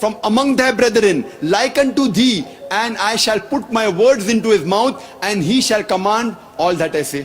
from among thy brethren like unto thee, and I shall put my words into his mouth, and he shall command all that I say.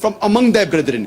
from among thy brethren,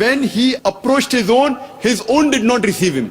When he approached his own did not receive him.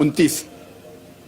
29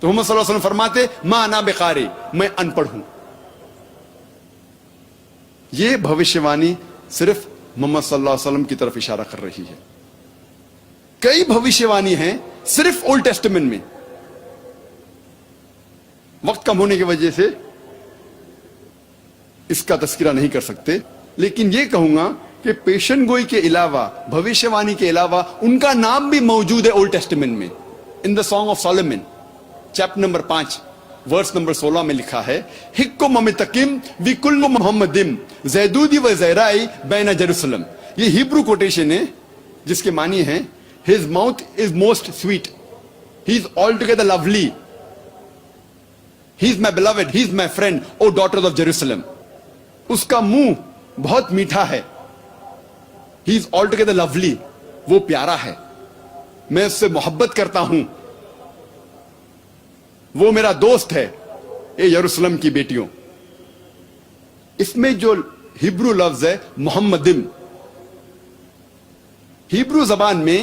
تو محمد صلی اللہ علیہ وسلم فرماتے ما انا بقاری, میں ان پڑھ ہوں. یہ بھوشیوانی صرف محمد صلی اللہ علیہ وسلم کی طرف اشارہ کر رہی ہے. کئی بھوشیوانی ہیں صرف اولڈ ٹیسٹمنٹ میں. وقت کم ہونے کی وجہ سے اس کا تذکرہ نہیں کر سکتے, لیکن یہ کہوں گا کہ پیشن گوئی کے علاوہ, بھوشیوانی کے علاوہ ان کا نام بھی موجود ہے اولڈ ٹیسٹمنٹ میں. In the song of Solomon chapter number 5 verse number 16 میں لکھا ہے حکم ممتقم وی کل محمدم زیدودی و زیرائی بین جروسلم. یہ ہیبرو کوٹیشن ہے جس کے معنی ہے his mouth is most sweet, he is altogether lovely, he is my beloved, he is my friend, O daughters of Jerusalem. اس کا منہ بہت میٹھا ہے, he is altogether lovely, وہ پیارا ہے, میں اس سے محبت کرتا ہوں, وہ میرا دوست ہے, اے یروشلم کی بیٹیوں. اس میں جو ہیبرو لفظ ہے محمدم, ہیبرو زبان میں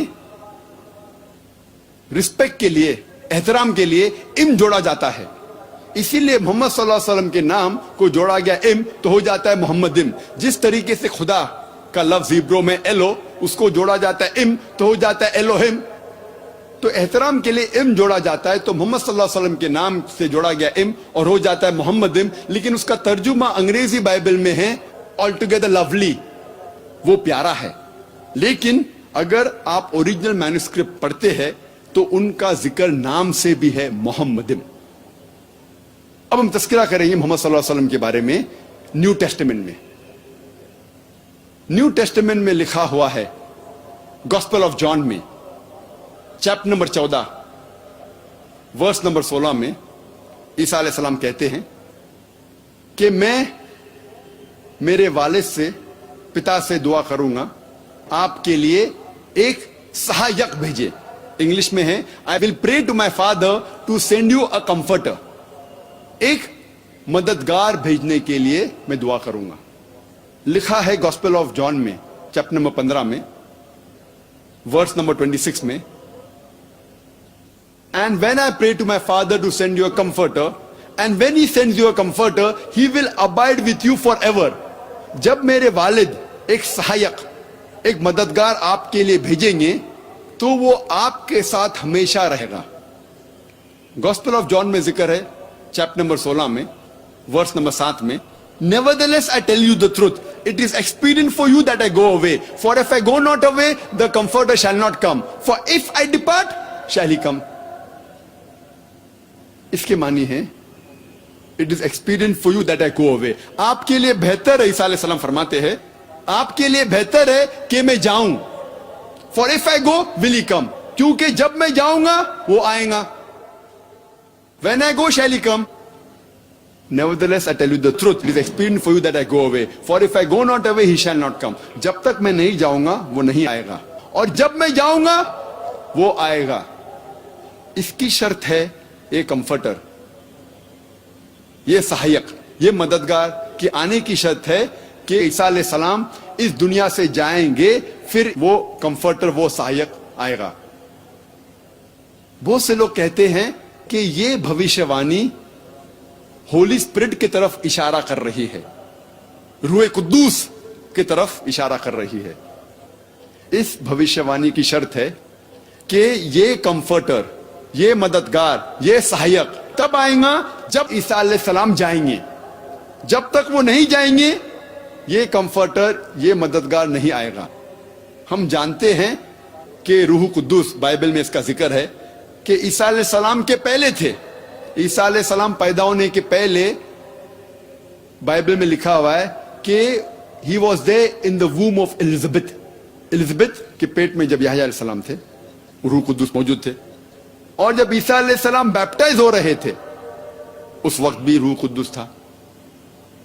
رسپیکٹ کے لیے, احترام کے لیے ام جوڑا جاتا ہے. اسی لیے محمد صلی اللہ علیہ وسلم کے نام کو جوڑا گیا ام تو ہو جاتا ہے محمدم. جس طریقے سے خدا کا لفظ ہیبرو میں ایلو, اس کو جوڑا جاتا ہے ام تو ہو جاتا ہے ایلوہم. تو احترام کے لیے ام جوڑا جاتا ہے, تو محمد صلی اللہ علیہ وسلم کے نام سے جوڑا گیا ام اور ہو جاتا ہے محمدم. لیکن اس کا ترجمہ انگریزی بائبل میں ہے آل ٹوگیدر لولی, وہ پیارا ہے. لیکن اگر آپ اوریجنل مینوسکرپٹ پڑھتے ہیں تو ان کا ذکر نام سے بھی ہے محمدم. اب ہم تذکرہ کریں گے محمد صلی اللہ علیہ وسلم کے بارے میں نیو ٹیسٹمنٹ میں. نیو ٹیسٹمنٹ میں لکھا ہوا ہے گاسپل آف جان میں چیپٹر نمبر 14 ورس نمبر 16 میں عیسیٰ علیہ السلام کہتے ہیں کہ میں میرے والد سے, پتا سے دعا کروں گا آپ کے لیے ایک سہایک بھیجے. انگلش میں ہے I will pray to my father to send you a comforter. ایک مددگار بھیجنے کے لیے میں دعا کروں گا. لکھا ہے گاسپل آف جان میں چیپٹر نمبر 15 میں ورس نمبر 26 میں And when I pray to my father to send you a comforter, and when he sends you a comforter, he will abide with you forever. جب میرے والد ایک سہایک, ایک مددگار آپ کے لیے بھیجیں گے تو وہ آپ کے ساتھ ہمیشہ رہے گا. گاسپل آف جان میں ذکر ہے چیپٹر نمبر 16 میں ورس نمبر 7 میں Nevertheless I tell you the truth, it is expedient for you that I go away, for if I go not away, the comforter shall not come, for if I depart, shall he come. اس کے معنی ہے It is expedient for you that I go away. آپ کے لیے بہتر ہے, عیسیٰ علیہ السلام فرماتے ہیں آپ کے لیے بہتر ہے کہ میں جاؤں. For if I go, will he come? کیونکہ جب میں جاؤں گا وہ آئیں گا. When I go, shall he come? Nevertheless, I tell you the truth. It is expedient for you that I go away. For if I go not away, he shall not come. جب تک میں نہیں جاؤں گا وہ نہیں آئے گا, اور جب میں جاؤں گا وہ آئے گا. اس کی شرط ہے یہ کمفرٹر, یہ سہایک, یہ مددگار کے آنے کی شرط ہے کہ عیسیٰ علیہ السلام اس دنیا سے جائیں گے, پھر وہ کمفرٹر, وہ سہایک آئے گا. بہت سے لوگ کہتے ہیں کہ یہ بھوشیوانی ہولی اسپرٹ کی طرف اشارہ کر رہی ہے, روح قدوس کی طرف اشارہ کر رہی ہے. اس بھوشیوانی کی شرط ہے کہ یہ کمفرٹر, یہ مددگار, یہ سہایک تب آئیں گا جب عیسیٰ علیہ السلام جائیں گے. جب تک وہ نہیں جائیں گے یہ کمفرٹر, یہ مددگار نہیں آئے گا. ہم جانتے ہیں کہ روح قدوس, بائبل میں اس کا ذکر ہے کہ عیسیٰ علیہ السلام کے پہلے تھے. عیسیٰ علیہ السلام پیدا ہونے کے پہلے بائبل میں لکھا ہوا ہے کہ he was there in the womb of Elizabeth. Elizabeth کے پیٹ میں جب یحییٰ علیہ السلام تھے روح قدوس موجود تھے, اور جب عیسیٰ علیہ السلام بیپٹائز ہو رہے تھے اس وقت بھی روح قدوس تھا.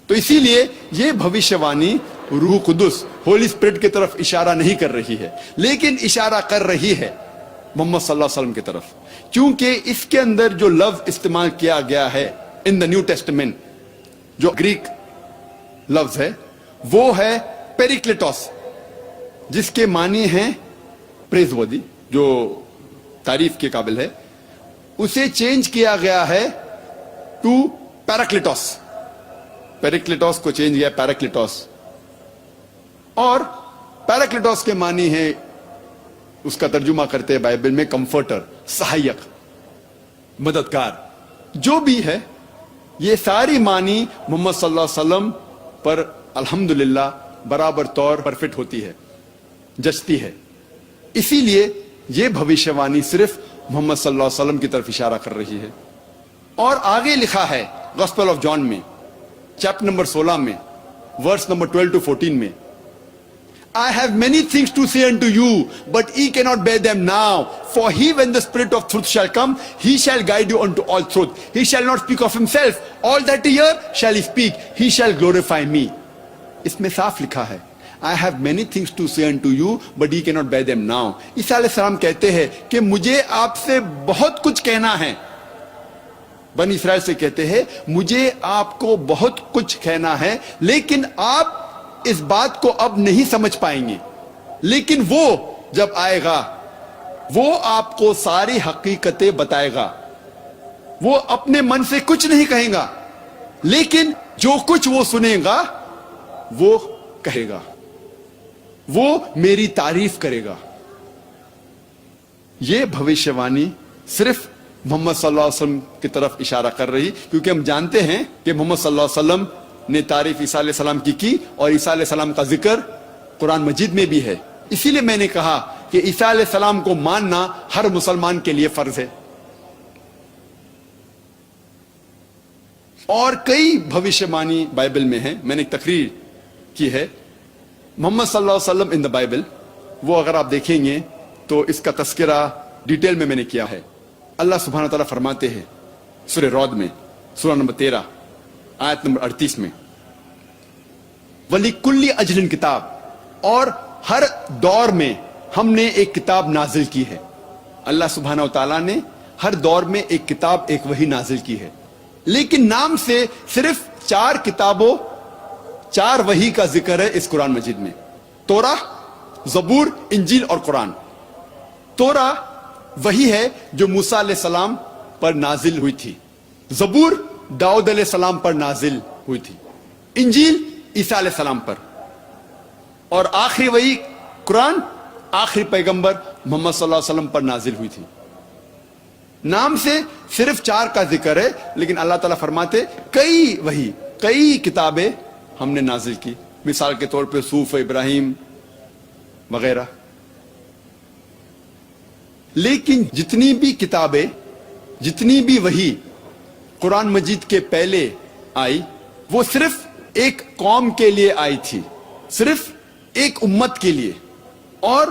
تو اسی لیے یہ بھوشیوانی روح قدس, ہولی اسپرٹ کی طرف اشارہ نہیں کر رہی ہے, لیکن اشارہ کر رہی ہے محمد صلی اللہ علیہ وسلم کی طرف, کیونکہ اس کے اندر جو لفظ استعمال کیا گیا ہے ان دا نیو ٹیسٹمنٹ, جو گریک لفظ ہے وہ ہے پیریکلیٹوس, جس کے معنی ہیں پریز ودی, جو تعریف کے قابل ہے. اسے چینج کیا گیا ہے ٹو پیراکلیٹوس. پیراکلیٹوس کو چینج کیا پیراکلیٹوس, اور پیراکلیٹوس کے معنی ہے, اس کا ترجمہ کرتے ہیں بائبل میں کمفرٹر, سہایک, مددگار. جو بھی ہے یہ ساری معنی محمد صلی اللہ علیہ وسلم پر الحمدللہ برابر طور پر فٹ ہوتی ہے, جچتی ہے. اسی لیے یہ بھوشیوانی صرف محمد صلی اللہ علیہ وسلم کی طرف اشارہ کر رہی ہے. اور آگے لکھا ہے گاسپل آف جان میں چیپٹر نمبر 16 میں ورس نمبر 12 to 14 میں, I have many things to say unto you, but ye cannot bear them now. For he, when the Spirit of truth shall come, he shall guide you unto all truth. He shall not speak of himself. All that he hear shall he speak. He shall glorify me. اس میں صاف لکھا ہے I have many things to say unto you, but ye cannot bear them now. عیسیٰ علیہ السلام کہتے ہیں کہ مجھے آپ سے بہت کچھ کہنا ہے. بنی اسرائیل سے کہتے ہیں مجھے آپ کو بہت کچھ کہنا ہے, لیکن آپ اس بات کو اب نہیں سمجھ پائیں گے. لیکن وہ جب آئے گا وہ آپ کو ساری حقیقتیں بتائے گا. وہ اپنے من سے کچھ نہیں کہیں گا, لیکن جو کچھ وہ سنے گا وہ کہے گا, وہ میری تعریف کرے گا. یہ بھوشیوانی صرف محمد صلی اللہ علیہ وسلم کی طرف اشارہ کر رہی, کیونکہ ہم جانتے ہیں کہ محمد صلی اللہ علیہ وسلم نے تعریف عیسیٰ علیہ السلام کی اور عیسیٰ علیہ السلام کا ذکر قرآن مجید میں بھی ہے. اسی لیے میں نے کہا کہ عیسیٰ علیہ السلام کو ماننا ہر مسلمان کے لیے فرض ہے. اور کئی بھوشیوانی بائبل میں ہیں. میں نے ایک تقریر کی ہے محمد صلی اللہ علیہ وسلم ان دا بائبل, وہ اگر آپ دیکھیں گے تو اس کا تذکرہ ڈیٹیل میں نے کیا ہے. اللہ سبحانہ وتعالیٰ فرماتے ہیں سورہ رعد میں سورہ نمبر 13 آیت نمبر 38 میں وَلِكُلِّ أَجْلٍ کتاب, اور ہر دور میں ہم نے ایک کتاب نازل کی ہے. اللہ سبحانہ وتعالیٰ نے ہر دور میں ایک کتاب, ایک وحی نازل کی ہے, لیکن نام سے صرف 4 کتابوں 4 وحی کا ذکر ہے اس قرآن مجید میں. توراہ, زبور, انجیل اور قرآن. توراہ وہی ہے جو موسیٰ علیہ السلام پر نازل ہوئی تھی, زبور داؤد علیہ السلام پر نازل ہوئی تھی, انجیل عیسیٰ علیہ السلام پر, اور آخری وہی قرآن آخری پیغمبر محمد صلی اللہ علیہ وسلم پر نازل ہوئی تھی. نام سے صرف 4 کا ذکر ہے, لیکن اللہ تعالیٰ فرماتے کئی وحی, کئی کتابیں ہم نے نازل کی. مثال کے طور پہ صحف ابراہیم وغیرہ. لیکن جتنی بھی کتابیں, جتنی بھی وحی قرآن مجید کے پہلے آئی, وہ صرف ایک قوم کے لیے آئی تھی, صرف ایک امت کے لیے, اور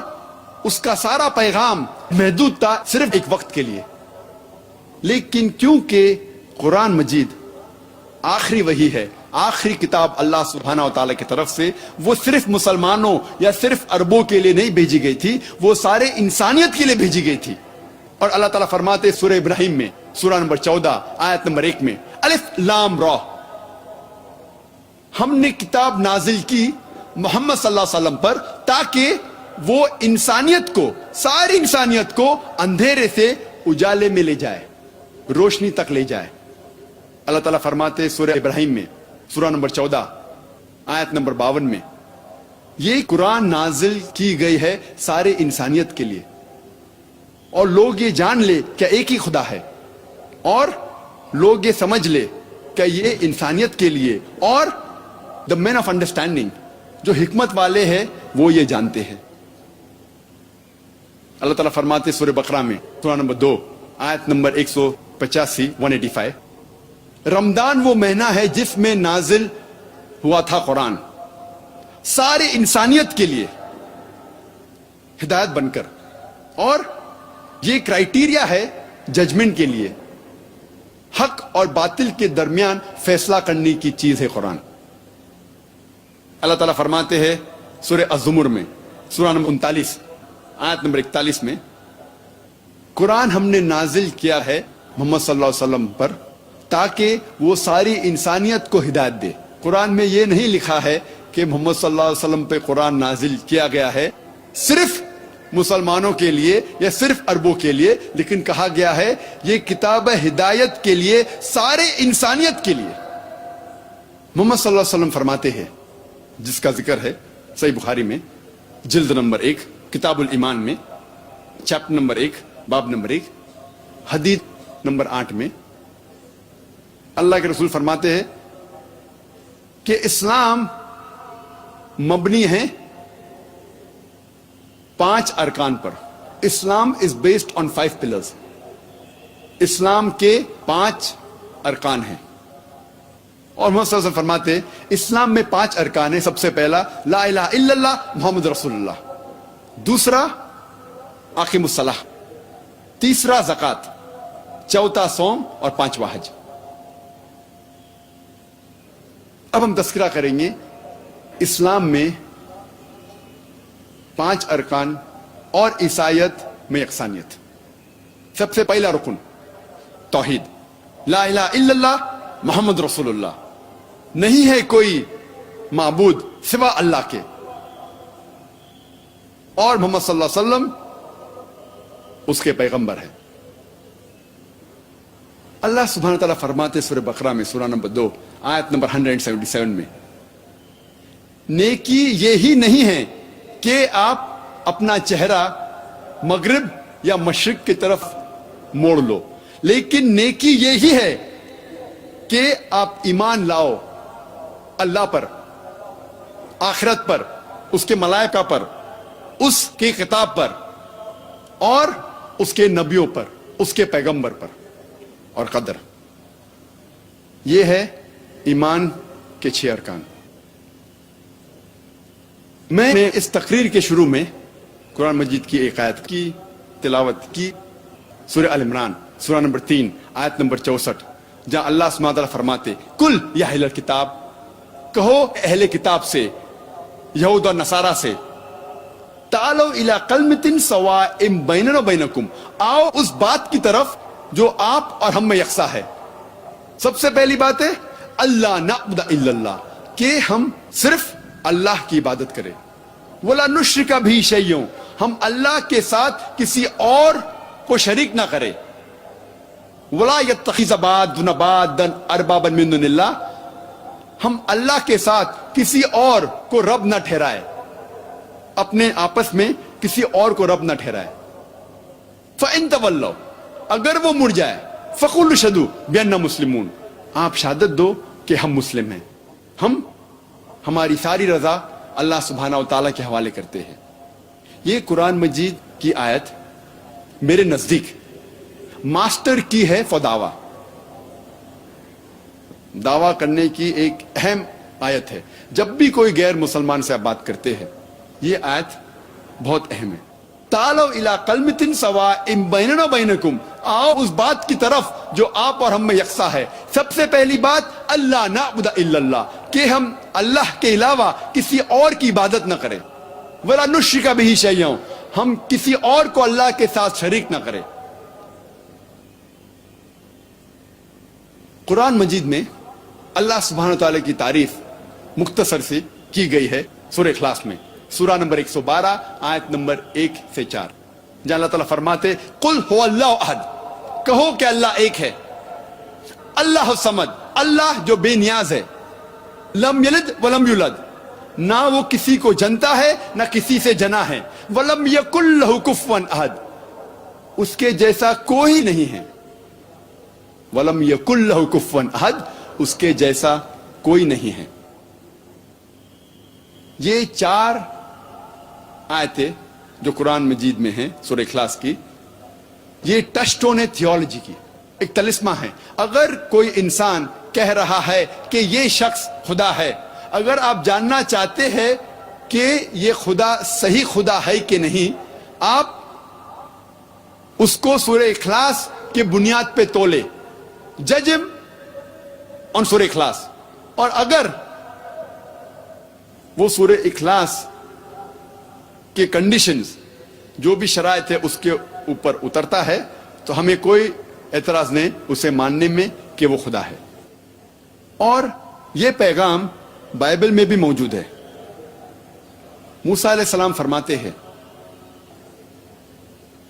اس کا سارا پیغام محدود تھا صرف ایک وقت کے لیے. لیکن کیونکہ قرآن مجید آخری وحی ہے, آخری کتاب اللہ سبحانہ و تعالیٰ کی طرف سے, وہ صرف مسلمانوں یا صرف عربوں کے لیے نہیں بھیجی گئی تھی, وہ سارے انسانیت کے لیے بھیجی گئی تھی. اور اللہ تعالیٰ فرماتے سورہ ابراہیم میں سورہ نمبر 14 آیت نمبر 1 میں الف لام را, ہم نے کتاب نازل کی محمد صلی اللہ علیہ وسلم پر تاکہ وہ انسانیت کو, ساری انسانیت کو اندھیرے سے اجالے میں لے جائے, روشنی تک لے جائے. اللہ تعالیٰ فرماتے سورہ ابراہیم میں سورہ نمبر 14 آیت نمبر 52 میں یہ قرآن نازل کی گئی ہے سارے انسانیت کے لیے, اور لوگ یہ جان لے کہ ایک ہی خدا ہے, اور لوگ یہ سمجھ لے کہ یہ انسانیت کے لیے, اور دا مین آف انڈرسٹینڈنگ, جو حکمت والے ہیں وہ یہ جانتے ہیں. اللہ تعالیٰ فرماتے سورہ بقرہ میں سورہ نمبر 2 آیت نمبر 185 رمضان وہ مہینہ ہے جس میں نازل ہوا تھا قرآن سارے انسانیت کے لیے ہدایت بن کر, اور یہ کرائیٹیریا ہے ججمنٹ کے لیے, حق اور باطل کے درمیان فیصلہ کرنے کی چیز ہے قرآن. اللہ تعالیٰ فرماتے ہیں سورہ الزمر میں سورہ نمبر 39 آیت نمبر 41 میں قرآن ہم نے نازل کیا ہے محمد صلی اللہ علیہ وسلم پر تاکہ وہ ساری انسانیت کو ہدایت دے. قرآن میں یہ نہیں لکھا ہے کہ محمد صلی اللہ علیہ وسلم پہ قرآن نازل کیا گیا ہے صرف مسلمانوں کے لیے یا صرف عربوں کے لیے، لیکن کہا گیا ہے یہ کتاب ہدایت کے لیے، سارے انسانیت کے لیے۔ محمد صلی اللہ علیہ وسلم فرماتے ہیں، جس کا ذکر ہے صحیح بخاری میں جلد نمبر 1 کتاب الایمان میں چیپٹر نمبر 1 باب نمبر 1 حدیث نمبر 8 میں اللہ کے رسول فرماتے ہیں کہ اسلام مبنی ہے 5 ارکان پر۔ اسلام از بیسڈ آن 5 پلرز۔ اسلام کے 5 ارکان ہیں، اور محمد صلی اللہ علیہ وسلم فرماتے ہیں اسلام میں 5 ارکان ہیں۔ سب سے پہلا لا الہ الا اللہ محمد رسول اللہ، دوسرا اقیم الصلاۃ، تیسرا زکوٰۃ، چوتھا صوم، اور 5واں حج۔ اب ہم تذکرہ کریں گے اسلام میں 5 ارکان اور عیسائیت میں یکسانیت۔ سب سے پہلا رکن توحید، لا الہ الا اللہ محمد رسول اللہ، نہیں ہے کوئی معبود سوا اللہ کے، اور محمد صلی اللہ علیہ وسلم اس کے پیغمبر ہیں۔ اللہ سبحانہ تعالیٰ فرماتے سورہ بقرہ میں سورہ نمبر 2 آیت نمبر 177 میں، نیکی یہی نہیں ہے کہ آپ اپنا چہرہ مغرب یا مشرق کی طرف موڑ لو، لیکن نیکی یہی ہے کہ آپ ایمان لاؤ اللہ پر، آخرت پر، اس کے ملائکہ پر، اس کی کتاب پر، اور اس کے نبیوں پر، اس کے پیغمبر پر، اور قدر۔ یہ ہے ایمان کے 6 ارکان۔ میں نے اس تقریر کے شروع میں قرآن مجید کی ایک آیت کی تلاوت کی، سورہ آل عمران سورہ نمبر 3 آیت نمبر 64، جہاں اللہ سبحانہ تعالیٰ فرماتے کل یا اہل الکتاب، کہو اہل کتاب سے، یہود اور نصارہ سے، تعالوا الی کلمۃ سواء بیننا و بینکم، آؤ اس بات کی طرف جو آپ اور ہم میں یکساں ہے۔ سب سے پہلی بات ہے اللہ نعبد الا اللہ، کہ ہم صرف اللہ کی عبادت کریں، ولا نشرک بہ شیئا، ہم اللہ کے ساتھ کسی اور کو شریک نہ کریں، ولا یتخذ بعضنا بعضا اربابا من دون اللہ، ہم اللہ کے ساتھ کسی اور کو رب نہ ٹھہرائے، اپنے آپس میں کسی اور کو رب نہ ٹھہرائے۔ فَإِن تَوَلَّوْا، اگر وہ مڑ جائے، فَقُولُوا اشْهَدُوا بِأَنَّا مُسْلِمُونَ، آپ شہادت دو کہ ہم مسلم ہیں، ہم ہماری ساری رضا اللہ سبحانہ و تعالیٰ کے حوالے کرتے ہیں۔ یہ قرآن مجید کی آیت میرے نزدیک ماسٹر کی ہے فداوا، دعویٰ کرنے کی ایک اہم آیت ہے۔ جب بھی کوئی غیر مسلمان سے آپ بات کرتے ہیں، یہ آیت بہت اہم ہے۔ تعالوا الی کلمۃ سواء بیننا و بینکم، آؤ اس بات کی طرف جو آپ اور ہم میں یکساں ہے۔ سب سے پہلی بات اللہ نعبد الا اللہ، کہ ہم اللہ کے علاوہ کسی اور کی عبادت نہ کریں، ولا نشرک بہ شیئا، ہم کسی اور کو اللہ کے ساتھ شریک نہ کریں۔ قرآن مجید میں اللہ سبحانہ تعالیٰ کی تعریف مختصر سی کی گئی ہے سورہ اخلاص میں، سورہ نمبر 112 آیت نمبر 1 سے 4، جہاں اللہ تعالیٰ فرماتے قل هو اللہ احد، کہو کہ اللہ ایک ہے، اللہ الصمد، اللہ جو بے نیاز ہے، لم یلد ولم یولد، نہ وہ کسی کو جنتا ہے نہ کسی سے جنا ہے، ولم یکن لہ کفوا احد، اس کے جیسا کوئی نہیں ہے، ولم یکن لہ کفوا احد، اس کے جیسا کوئی نہیں ہے۔ یہ 4 آیتیں جو قرآن مجید میں ہیں سورہ اخلاص کی، یہ ٹچ سٹون ہے تھیولوجی کی، ایک طلسمہ ہے۔ اگر کوئی انسان کہہ رہا ہے کہ یہ شخص خدا ہے، اگر آپ جاننا چاہتے ہیں کہ یہ خدا صحیح خدا ہے کہ نہیں، آپ اس کو سورہ اخلاص کے بنیاد پہ تولے، جج ہم آن سورہ اخلاص، اور اگر وہ سورہ اخلاص کے کنڈیشنز جو بھی شرائط ہے اس کے اوپر اترتا ہے تو ہمیں کوئی اعتراض نہیں اسے ماننے میں کہ وہ خدا ہے۔ اور یہ پیغام بائبل میں بھی موجود ہے۔ موسیٰ علیہ السلام فرماتے ہیں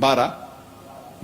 12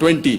20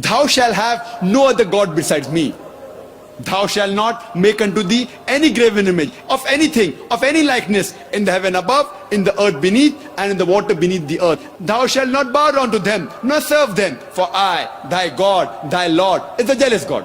Thou shall have no other God besides me. Thou shall not make unto thee any graven image of anything, of any likeness in the heaven above, in the earth beneath, and in the water beneath the earth. Thou shalt not bow down to them, nor serve them, for I, thy God, thy Lord, is a jealous God.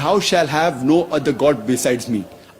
Thou shall have no other God besides me.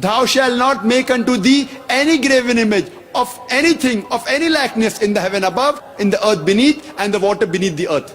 Thou shall not make unto thee any graven image of anything, of any likeness in the heaven above, in the earth beneath, and the water beneath the earth.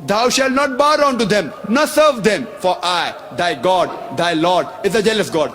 Thou shalt not bow down to them, nor serve them, for I, thy God, thy Lord, is a jealous God.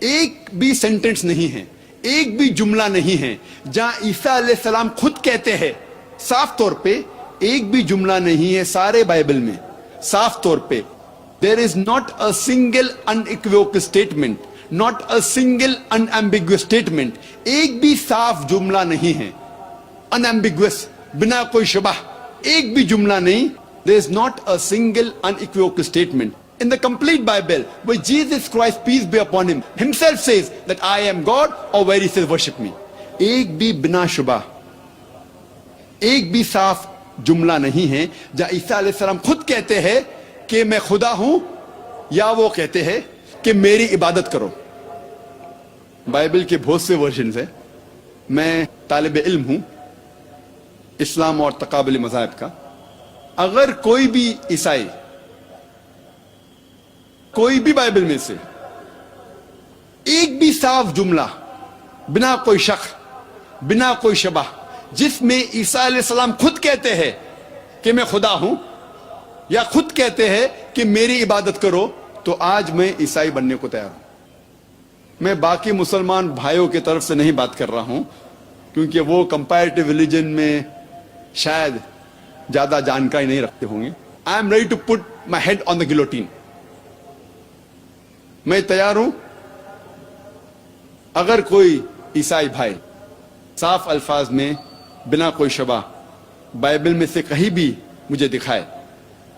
ایک بھی sentence نہیں ہے, ایک بھی جملہ نہیں ہے جہاں عیسیٰ علیہ السلام خود کہتے ہیں صاف طور پہ, ایک بھی جملہ نہیں ہے سارے بائبل میں صاف طور پہ there is not a single unequivocal statement, not a single unambiguous statement, ایک بھی صاف جملہ نہیں ہے unambiguous, بنا کوئی شبہ, ایک بھی جملہ نہیں. there is not a single unequivocal statement in the complete Bible where Jesus Christ, peace be upon him, himself says that I am God, or where he says worship me. ایک بھی بنا شبہ, ایک بھی صاف جملہ نہیں ہے جہاں عیسیٰ علیہ السلام خود کہتے ہیں کہ میں خدا ہوں, یا وہ کہتے ہیں کہ میری عبادت کرو. بائبل کے بہت سے ورژنز ہیں. میں طالب علم ہوں اسلام اور تقابل مذاہب کا. اگر کوئی بھی عیسائی, کوئی بھی بائبل میں سے ایک بھی صاف جملہ بنا کوئی شک, بنا کوئی شبہ, جس میں عیسیٰ علیہ السلام خود کہتے ہیں کہ میں خدا ہوں, یا خود کہتے ہیں کہ میری عبادت کرو, تو آج میں عیسائی بننے کو تیار ہوں. میں باقی مسلمان بھائیوں کی طرف سے نہیں بات کر رہا ہوں, کیونکہ وہ کمپیریٹیو ریلیجن میں شاید زیادہ جانکاری نہیں رکھتے ہوں گے. I am ready to put my head on the guillotine. میں تیار ہوں اگر کوئی عیسائی بھائی صاف الفاظ میں بنا کوئی شبہ بائبل میں سے کہیں بھی مجھے دکھائے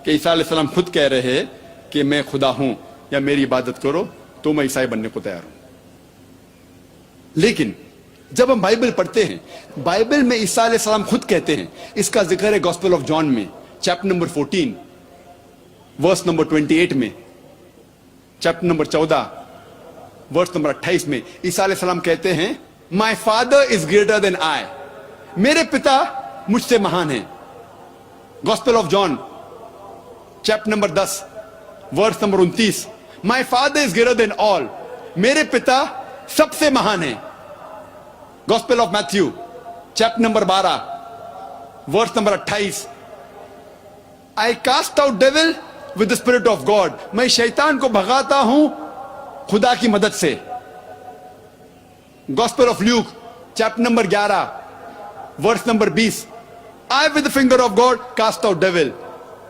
کہ عیسیٰ علیہ السلام خود کہہ رہے ہیں کہ میں خدا ہوں یا میری عبادت کرو, تو میں عیسائی بننے کو تیار ہوں. لیکن جب ہم بائبل پڑھتے ہیں, بائبل میں عیسیٰ علیہ السلام خود کہتے ہیں, اس کا ذکر ہے گوسپل آف جان میں چیپٹر نمبر 14 ورس نمبر 28 میں, چیپٹر نمبر 14 ورس نمبر 28 میں عیسیٰ علیہ السلام کہتے ہیں مائی فادر از گریٹر دین آئی, میرے پتا مجھ سے مہان ہیں. Gospel of John chapter number 10 verse number 29, my father is greater than all, میرے پتا سب سے مہان ہیں. Gospel of Matthew chapter number 12 verse number 28, I cast out devil with the spirit of God, میں شیطان کو بھگاتا ہوں خدا کی مدد سے. Gospel of Luke chapter number 11 verse number 20, I with the finger of God cast out dual,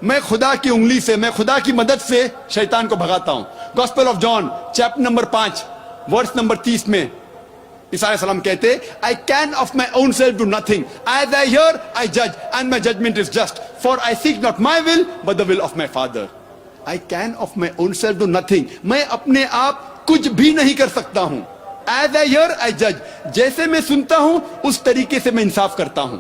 میں خدا کی انگلی سے, میں خدا کی مدد سے شیطان کو بھگاتا ہوں. Gospel of John chapter number 5 verse number 30 میں عیسیٰ علیہ السلام کہتے I can of my own self do nothing. As I hear, I judge, and my judgment is just. For I seek not my will, but the will of my Father. I can of my own self do nothing. میں اپنے آپ کچھ بھی نہیں کر سکتا ہوں. As I hear, I judge. جیسے میں سنتا ہوں اس طریقے سے میں انصاف کرتا ہوں.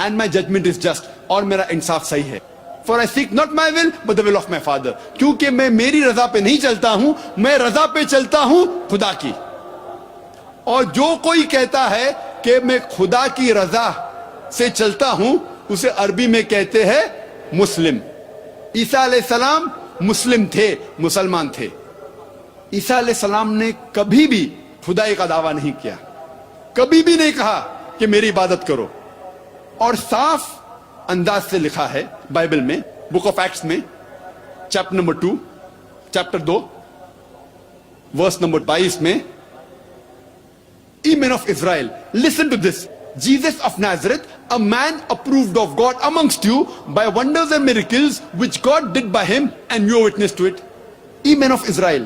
And my judgment is just. اور میرا انصاف صحیح ہے. For I seek not my will, but the will of my Father. کیونکہ میں میری رضا پہ نہیں چلتا ہوں, میں رضا پہ چلتا ہوں خدا کی. اور جو کوئی کہتا ہے کہ میں خدا کی رضا سے چلتا ہوں, اسے عربی میں کہتے ہیں مسلم. عیسیٰ علیہ السلام مسلم تھے, مسلمان تھے. عیسیٰ علیہ السلام نے کبھی بھی خدائی کا دعویٰ نہیں کیا, کبھی بھی نہیں کہا کہ میری عبادت کرو. اور صاف انداز سے لکھا ہے بائبل میں, بک آف ایکٹس میں chapter number 2 chapter 2 verse number 22 میں, Ye men of Israel, listen to this. Jesus of Nazareth, a man approved of God amongst you by wonders and miracles which God did by him, and you are witness to it. Ye men of Israel,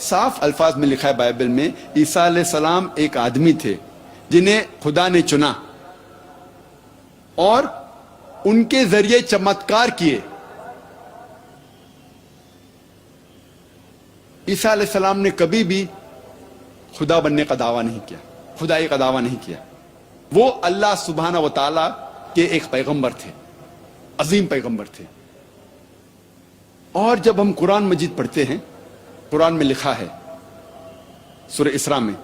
صاف الفاظ میں لکھا ہے Bible میں, عیسیٰ علیہ السلام ایک آدمی تھے جنہیں خدا نے چنا اور ان کے ذریعے چمتکار کیے. عیسیٰ علیہ السلام نے کبھی بھی خدا بننے کا دعویٰ نہیں کیا, خدائی کا دعویٰ نہیں کیا. وہ اللہ سبحانہ و تعالی کے ایک پیغمبر تھے, عظیم پیغمبر تھے. اور جب ہم قرآن مجید پڑھتے ہیں, قرآن میں لکھا ہے سورہ اسراء میں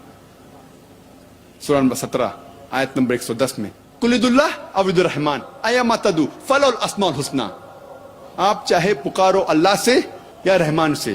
سورہ نمبر 17 آیت نمبر 110 میں, قل ادعوا اللہ او ادعوا الرحمن ایما تدعوا فلہ الاسماء الحسنی, آپ چاہے پکارو اللہ سے یا رحمان سے,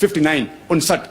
59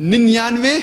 99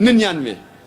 99।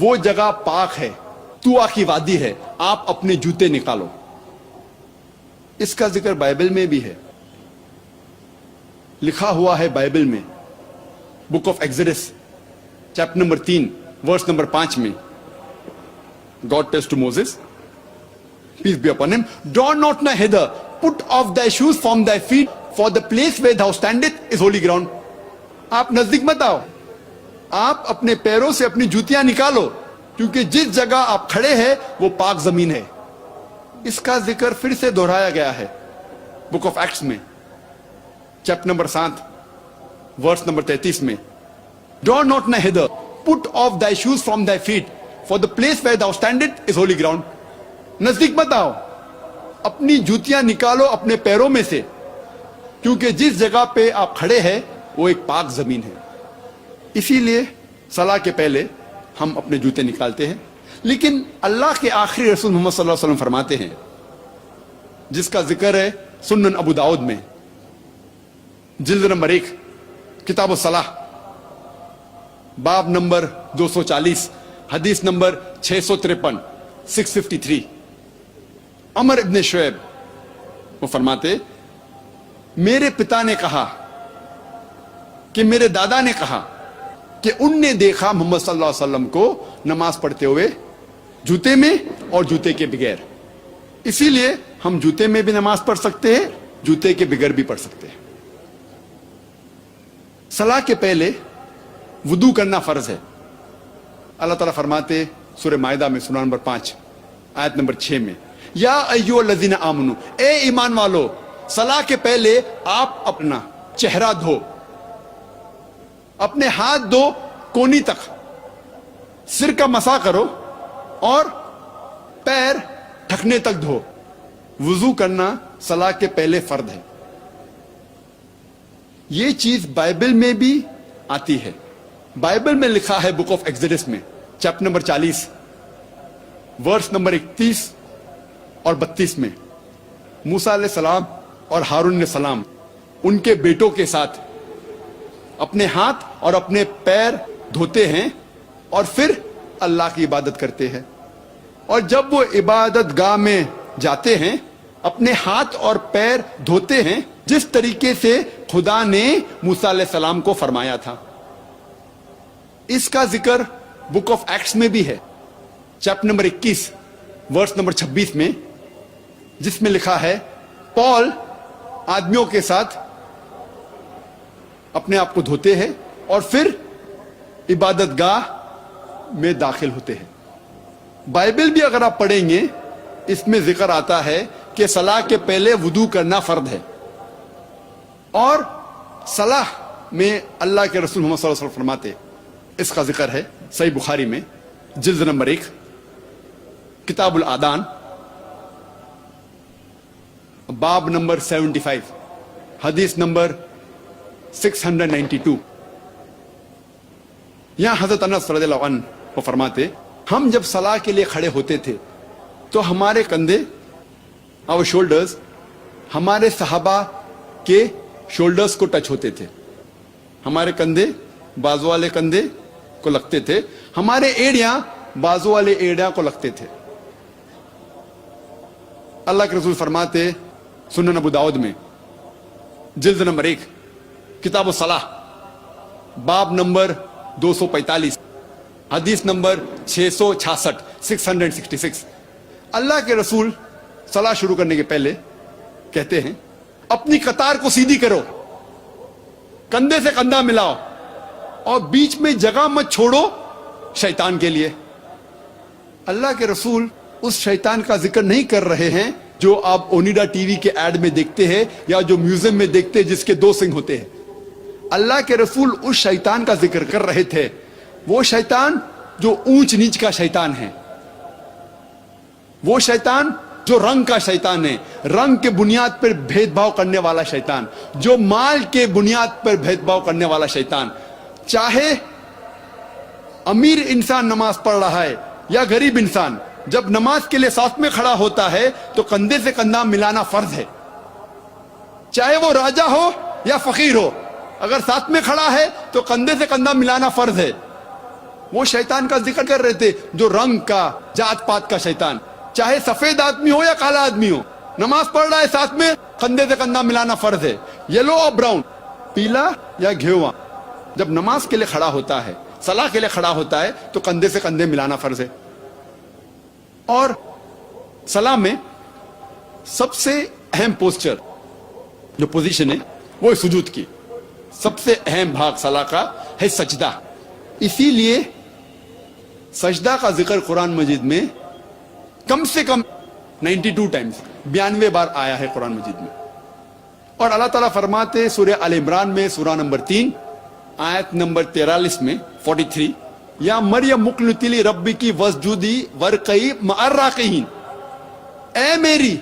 وہ جگہ پاک ہے، طوا کی وادی ہے، آپ اپنے جوتے نکالو. اس کا ذکر بائبل میں بھی ہے، لکھا ہوا ہے بائبل میں، book of Exodus chapter number 3 verse number 5 میں. God tells to Moses, peace be upon him, draw not nigh hither, put off thy shoes from thy feet, for the place where thou standeth is holy ground. آپ نزدیک مت آؤ، آپ اپنے پیروں سے اپنی جوتیاں نکالو، کیونکہ جس جگہ آپ کھڑے ہیں وہ پاک زمین ہے. اس کا ذکر پھر سے دہرایا گیا ہے بک آف ایکٹس میں چیپٹر نمبر 7 ورس نمبر 33 میں. Draw not nigh hither, put off thy shoes from thy feet, for the place where thou standeth is holy ground. نزدیک مت آؤ، اپنی جوتیاں نکالو اپنے پیروں میں سے، کیونکہ جس جگہ پہ آپ کھڑے ہیں وہ ایک پاک زمین ہے. اسی لیے صلاح کے پہلے ہم اپنے جوتے نکالتے ہیں. لیکن اللہ کے آخری رسول محمد صلی اللہ علیہ وسلم فرماتے ہیں، جس کا ذکر ہے سنن ابو داؤد میں جلد نمبر 1 کتاب الصلاح باب نمبر 240 حدیث نمبر 653 653. عمر ابن شعیب وہ فرماتے، میرے پتا نے کہا کہ میرے دادا نے کہا کہ ان نے دیکھا محمد صلی اللہ علیہ وسلم کو نماز پڑھتے ہوئے جوتے میں اور جوتے کے بغیر. اسی لیے ہم جوتے میں بھی نماز پڑھ سکتے ہیں، جوتے کے بغیر بھی پڑھ سکتے ہیں. صلاح کے پہلے وضو کرنا فرض ہے. اللہ تعالیٰ فرماتے سورہ مائدہ میں سورہ نمبر 5 آیت نمبر 6 میں، یا ایھا الذین آمنو، اے ایمان والو، صلاح کے پہلے آپ اپنا چہرہ دھو، اپنے ہاتھ دو کونی تک، سر کا مسح کرو اور پیر ٹھکنے تک دھو. وضو کرنا صلاح کے پہلے فرض ہے. یہ چیز بائبل میں بھی آتی ہے. بائبل میں لکھا ہے بک آف ایگزڈس میں چیپٹر نمبر 40 ورس نمبر 31 اور 32 میں، موسیٰ علیہ السلام اور ہارون علیہ السلام ان کے بیٹوں کے ساتھ اپنے ہاتھ اور اپنے پیر دھوتے ہیں اور پھر اللہ کی عبادت کرتے ہیں. اور جب وہ عبادت گاہ میں جاتے ہیں اپنے ہاتھ اور پیر دھوتے ہیں جس طریقے سے خدا نے موسیٰ علیہ السلام کو فرمایا تھا. اس کا ذکر بک آف ایکٹس میں بھی ہے چیپٹر نمبر 21 ورس نمبر 26 میں، جس میں لکھا ہے پال آدمیوں کے ساتھ اپنے آپ کو دھوتے ہیں اور پھر عبادت گاہ میں داخل ہوتے ہیں. بائبل بھی اگر آپ پڑھیں گے اس میں ذکر آتا ہے کہ صلاح کے پہلے وضو کرنا فرض ہے. اور صلاح میں اللہ کے رسول محمد صلی اللہ علیہ وسلم فرماتے، اس کا ذکر ہے صحیح بخاری میں جلد نمبر 1 کتاب الآدان باب نمبر 75 حدیث نمبر 692. یہاں حضرت انس رضی اللہ عنہ وہ فرماتے، ہم جب صلاح کے لیے کھڑے ہوتے تھے تو ہمارے کندھے اور شولڈرز ہمارے صحابہ کے شولڈرز کو ٹچ ہوتے تھے. ہمارے کندھے بازو والے کندھے کو لگتے تھے، ہمارے ایڑیاں بازو والے ایڑیاں کو لگتے تھے. اللہ کے رسول فرماتے سنن ابو داؤد میں جلد نمبر 1 کتاب الصلاح باب نمبر 245 حدیث نمبر 666 666. اللہ کے رسول صلاح شروع کرنے کے پہلے کہتے ہیں اپنی قطار کو سیدھی کرو، کندھے سے کندھا ملاؤ اور بیچ میں جگہ مت چھوڑو شیطان کے لیے. اللہ کے رسول اس شیطان کا ذکر نہیں کر رہے ہیں جو آپ اونیڈا ٹی وی کے ایڈ میں دیکھتے ہیں یا جو میوزیم میں دیکھتے ہیں جس کے 2 سنگ ہوتے ہیں. اللہ کے رسول اس شیطان کا ذکر کر رہے تھے، وہ شیطان جو اونچ نیچ کا شیطان ہے، وہ شیطان جو رنگ کا شیطان ہے، رنگ کے بنیاد پر بھید بھاؤ کرنے والا شیطان، جو مال کے بنیاد پر بھید بھاؤ کرنے والا شیطان. چاہے امیر انسان نماز پڑھ رہا ہے یا غریب انسان، جب نماز کے لیے ساتھ میں کھڑا ہوتا ہے تو کندھے سے کندھا ملانا فرض ہے. چاہے وہ راجا ہو یا فقیر ہو، اگر ساتھ میں کھڑا ہے تو کندھے سے کندھا ملانا فرض ہے. وہ شیطان کا ذکر کر رہے تھے جو رنگ کا، جات پات کا شیطان، چاہے سفید آدمی ہو یا کالا آدمی ہو، نماز پڑھ رہا ہے ساتھ میں کندھے سے کندھا ملانا فرض ہے، یلو اور براؤن، پیلا یا گھیواں، جب نماز کے لیے کھڑا ہوتا ہے، صلاح کے لیے کھڑا ہوتا ہے تو کندھے سے کندھے ملانا فرض ہے. اور صلاح میں سب سے اہم پوسچر جو پوزیشن ہے وہ سجود کی، سب سے اہم بھاگ صلاح کا ہے سجدہ. اسی لیے سجدہ کا ذکر قرآن مجید میں کم سے کم 92 ٹائمز، 92 بار آیا ہے قرآن مجید میں. اور اللہ تعالیٰ فرماتے سورہ آل عمران میں سورہ نمبر 3 آیت نمبر 43 میں 43، یا مریم مقنتی لی ربی کی وسجودی ورقئی مع الراکعین، اے میری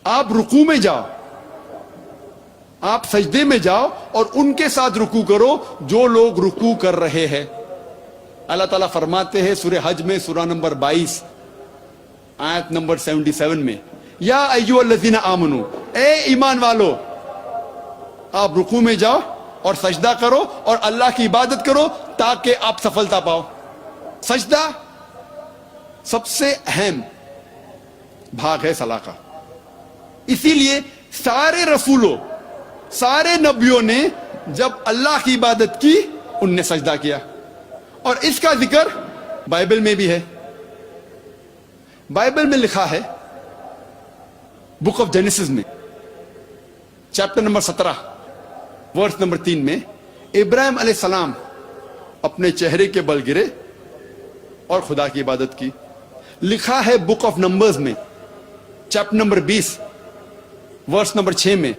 آپ رکوع میں جاؤ، آپ سجدے میں جاؤ اور ان کے ساتھ رکوع کرو جو لوگ رکوع کر رہے ہیں. اللہ تعالیٰ فرماتے ہیں سورہ حج میں سورہ نمبر 22 آیت نمبر 77 میں، یا ایھا الذین آمنو، اے ایمان والو آپ رکوع میں جاؤ اور سجدہ کرو اور اللہ کی عبادت کرو تاکہ آپ سفلتا پاؤ. سجدہ سب سے اہم بھاگ ہے صلاح کا. اسی لیے سارے رسولوں، سارے نبیوں نے جب اللہ کی عبادت کی ان نے سجدہ کیا. اور اس کا ذکر بائبل میں بھی ہے. بائبل میں لکھا ہے بک آف جینیسس میں چیپٹر نمبر 17 ورس نمبر 3 میں، ابراہیم علیہ السلام اپنے چہرے کے بل گرے اور خدا کی عبادت کی. لکھا ہے بک آف نمبرز میں چیپٹر نمبر 20 ورس نمبر 6 میں،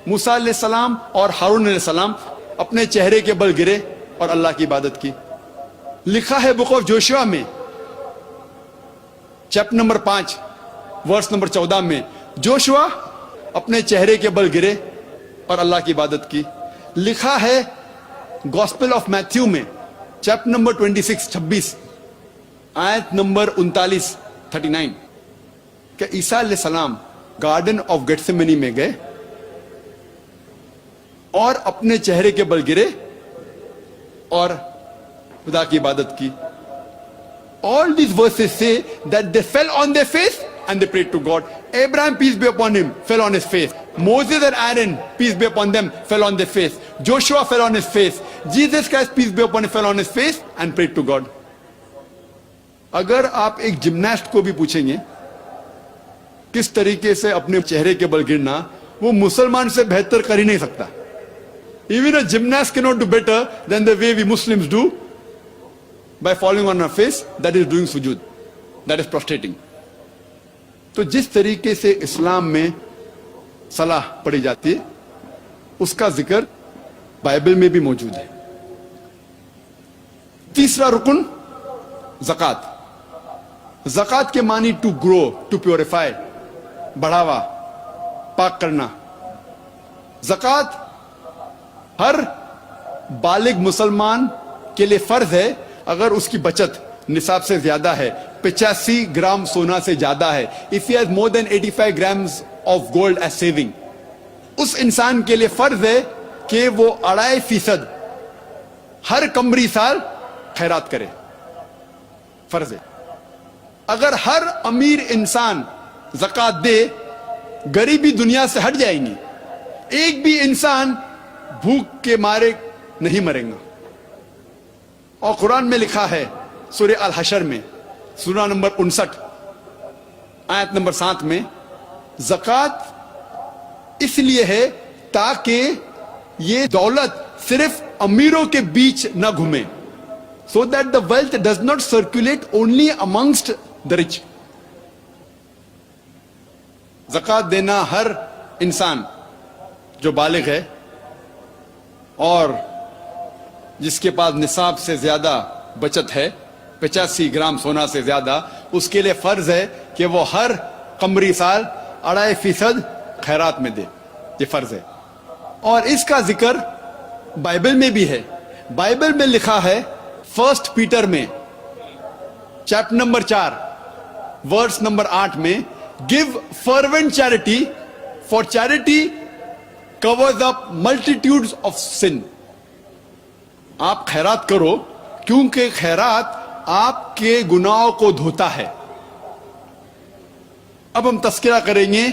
موسیٰ علیہ السلام اور ہارون علیہ السلام اپنے چہرے کے بل گرے اور اللہ کی عبادت کی. لکھا ہے بک آف جوشوا میں چیپٹر نمبر 5 ورس نمبر 14 میں، جوشوا اپنے چہرے کے بل گرے اور اللہ کی عبادت کی. لکھا ہے گوسپل آف میتھیو میں چیپٹر نمبر 26 آیت نمبر 39 کہ عیسیٰ علیہ السلام گارڈن آف گیٹسیمنی میں گئے اور اپنے چہرے کے بل گرے اور خدا کی عبادت کی. All these verses say that they fell on their face and they prayed to God. Abraham, peace be upon him, fell on his face. Moses and Aaron, peace be upon them, fell on their face. Joshua fell on his face. Jesus Christ, peace be upon him, fell on his face and prayed to God. اگر آپ ایک gymnast کو بھی پوچھیں گے کس طریقے سے اپنے چہرے کے بل گرنا، وہ مسلمان سے بہتر کر ہی نہیں سکتا. Even a gymnast cannot do better than the way we Muslims do by falling on our face, that is doing sujood, that is prostrating. تو جس طریقے سے اسلام میں صلاح پڑھی جاتی ہے اس کا ذکر بائبل میں بھی موجود ہے. تیسرا رکن زکوٰۃ. زکوٰۃ کے معنی ٹو گرو، ٹو پیوریفائی، بڑھاوا، پاک کرنا. زکوٰۃ ہر بالغ مسلمان کے لیے فرض ہے اگر اس کی بچت نصاب سے زیادہ ہے، 85 گرام سونا سے زیادہ ہے. if he has more than 85 grams of gold as saving، اس انسان کے لیے فرض ہے کہ وہ 2.5% ہر قمری سال خیرات کرے. فرض ہے. اگر ہر امیر انسان زکوٰۃ دے غریبی دنیا سے ہٹ جائیں گی، ایک بھی انسان بھوک کے مارے نہیں مرے گا. اور قرآن میں لکھا ہے سورہ الحشر میں سورہ نمبر 59 آیت نمبر 7 میں، زکوٰۃ اس لیے ہے تاکہ یہ دولت صرف امیروں کے بیچ نہ گھومے، so that the wealth does not circulate only amongst the rich. زکوٰۃ دینا ہر انسان جو بالغ ہے اور جس کے پاس نصاب سے زیادہ بچت ہے، 85 گرام سونا سے زیادہ، اس کے لیے فرض ہے کہ وہ ہر قمری سال 2.5% خیرات میں دے. یہ فرض ہے. اور اس کا ذکر بائبل میں بھی ہے. بائبل میں لکھا ہے 1 پیٹر میں چیپٹر نمبر 4 ورس نمبر 8 میں، give fervent charity, for charity covers up multitudes of sin. آپ خیرات کرو کیونکہ خیرات آپ کے گناہوں کو دھوتا ہے. اب ہم تذکرہ کریں گے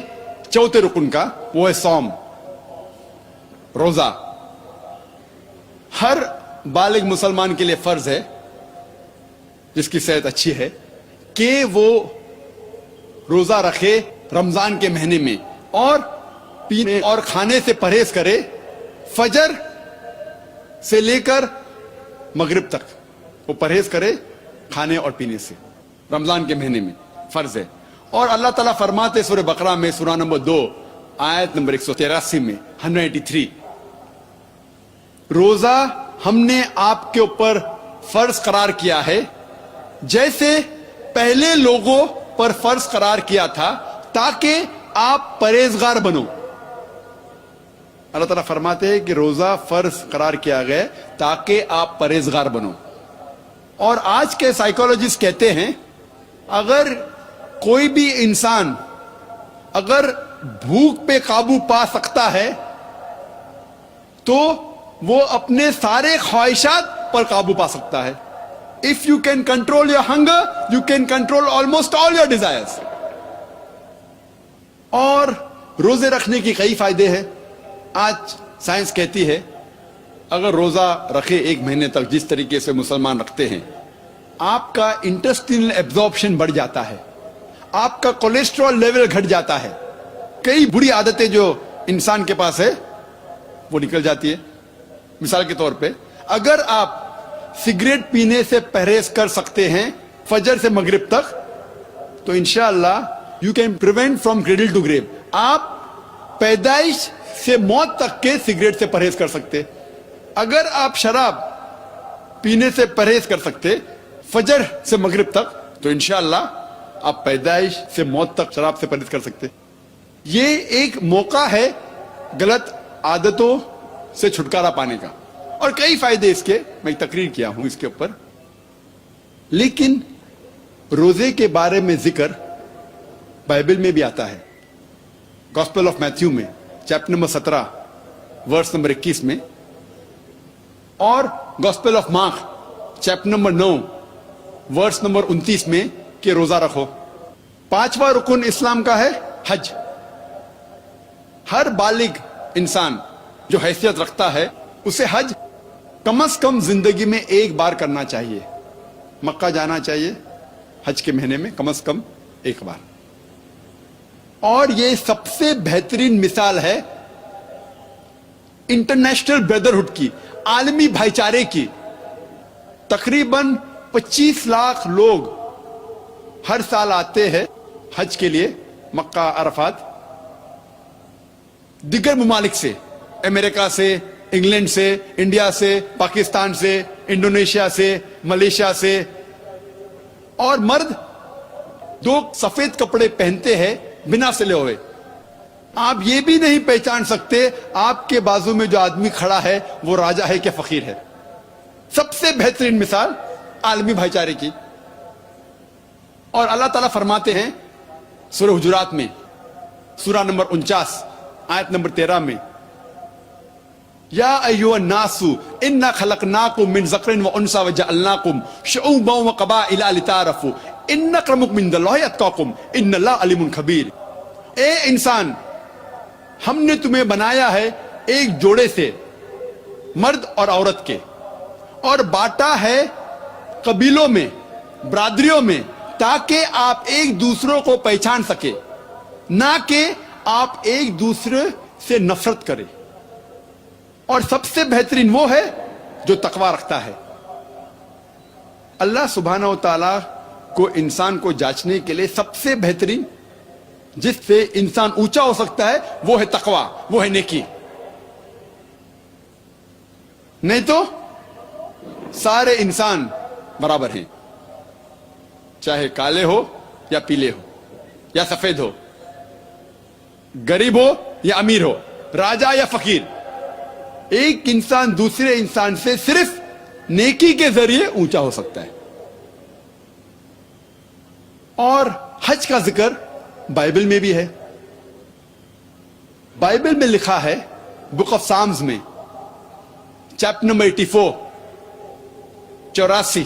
چوتھے رکن کا, وہ ہے صوم, روزہ. ہر بالغ مسلمان کے لیے فرض ہے, جس کی صحت اچھی ہے, کہ وہ روزہ رکھے رمضان کے مہینے میں, اور پینے اور کھانے سے پرہیز کرے فجر سے لے کر مغرب تک. وہ پرہیز کرے کھانے اور پینے سے رمضان کے مہینے میں, فرض ہے. اور اللہ تعالیٰ فرماتے سورہ بقرہ میں سورہ نمبر 2 آیت نمبر 183 میں 183, روزہ ہم نے آپ کے اوپر فرض قرار کیا ہے جیسے پہلے لوگوں پر فرض قرار کیا تھا تاکہ آپ پرہیزگار بنو. اللہ تعالیٰ فرماتے ہیں کہ روزہ فرض قرار کیا گیا تاکہ آپ پرہیزگار بنو. اور آج کے سائیکولوجسٹ کہتے ہیں اگر کوئی بھی انسان اگر بھوک پہ قابو پا سکتا ہے تو وہ اپنے سارے خواہشات پر قابو پا سکتا ہے. If you can control your hunger, you can control almost all your desires. اور روزے رکھنے کی کئی فائدے ہیں. آج سائنس کہتی ہے اگر روزہ رکھے ایک مہینے تک جس طریقے سے مسلمان رکھتے ہیں, آپ کا انٹسٹینل ایبزارپشن بڑھ جاتا ہے, آپ کا کولیسٹرول لیول گھٹ جاتا ہے, کئی بری عادتیں جو انسان کے پاس ہے وہ نکل جاتی ہے. مثال کے طور پہ اگر آپ سگریٹ پینے سے پرہیز کر سکتے ہیں فجر سے مغرب تک تو انشاءاللہ you can prevent from cradle to grave. آپ پیدائش سے موت تک کے سگریٹ سے پرہیز کر سکتے. اگر آپ شراب پینے سے پرہیز کر سکتے فجر سے مغرب تک تو انشاءاللہ آپ پیدائش سے موت تک شراب سے پرہیز کر سکتے. یہ ایک موقع ہے غلط عادتوں سے چھٹکارا پانے کا, اور کئی فائدے اس کے میں تقریر کیا ہوں اس کے اوپر. لیکن روزے کے بارے میں ذکر بائبل میں بھی آتا ہے. گاسپل آف میتھیو میں چیپٹر نمبر 17 ورس نمبر 21 میں, اور gospel of Mark chapter number 9 verse number 29 میں کہ روزہ رکھو. 5واں رکن اسلام کا ہے حج. ہر بالغ انسان جو حیثیت رکھتا ہے اسے حج کم از کم زندگی میں ایک بار کرنا چاہیے. مکہ جانا چاہیے حج کے مہینے میں کم از کم ایک بار. اور یہ سب سے بہترین مثال ہے انٹرنیشنل بردرہڈ کی, عالمی بھائی چارے کی. تقریباً 25 لاکھ لوگ ہر سال آتے ہیں حج کے لیے مکہ عرفات, دیگر ممالک سے, امریکہ سے, انگلینڈ سے, انڈیا سے, پاکستان سے, انڈونیشیا سے, ملیشیا سے. اور مرد 2 سفید کپڑے پہنتے ہیں بنا سلے ہوئے. آپ یہ بھی نہیں پہچان سکتے آپ کے بازو میں جو آدمی کھڑا ہے وہ راجہ ہے کہ فقیر ہے. سب سے بہترین مثال عالمی بھائی چارے کی. اور اللہ تعالیٰ فرماتے ہیں سورہ حجرات میں سورہ نمبر 49 آیت نمبر 13 میں, یا ایھا الناس انا خلقناکم من ذکر و انثی وجعلناکم شعوبا وقبائل لتعارفوا ان اکرمکم عند اللہ اتقاکم ان اللہ علیم خبیر. اے انسان, ہم نے تمہیں بنایا ہے ایک جوڑے سے, مرد اور عورت کے, اور بانٹا ہے قبیلوں میں, برادریوں میں, تاکہ آپ ایک دوسروں کو پہچان سکے, نہ کہ آپ ایک دوسرے سے نفرت کریں. اور سب سے بہترین وہ ہے جو تقوی رکھتا ہے. اللہ سبحانہ و تعالی کو انسان کو جانچنے کے لیے سب سے بہترین جس سے انسان اونچا ہو سکتا ہے وہ ہے تقوی, وہ ہے نیکی. نہیں تو سارے انسان برابر ہیں, چاہے کالے ہو یا پیلے ہو یا سفید ہو, غریب ہو یا امیر ہو, راجا یا فقیر. ایک انسان دوسرے انسان سے صرف نیکی کے ذریعے اونچا ہو سکتا ہے. اور حج کا ذکر بائبل میں بھی ہے. بائبل میں لکھا ہے بک آف سامز میں chapter number 84 84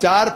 4,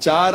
4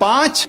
5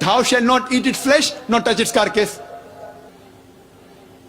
thou shall not eat its flesh nor touch its carcass।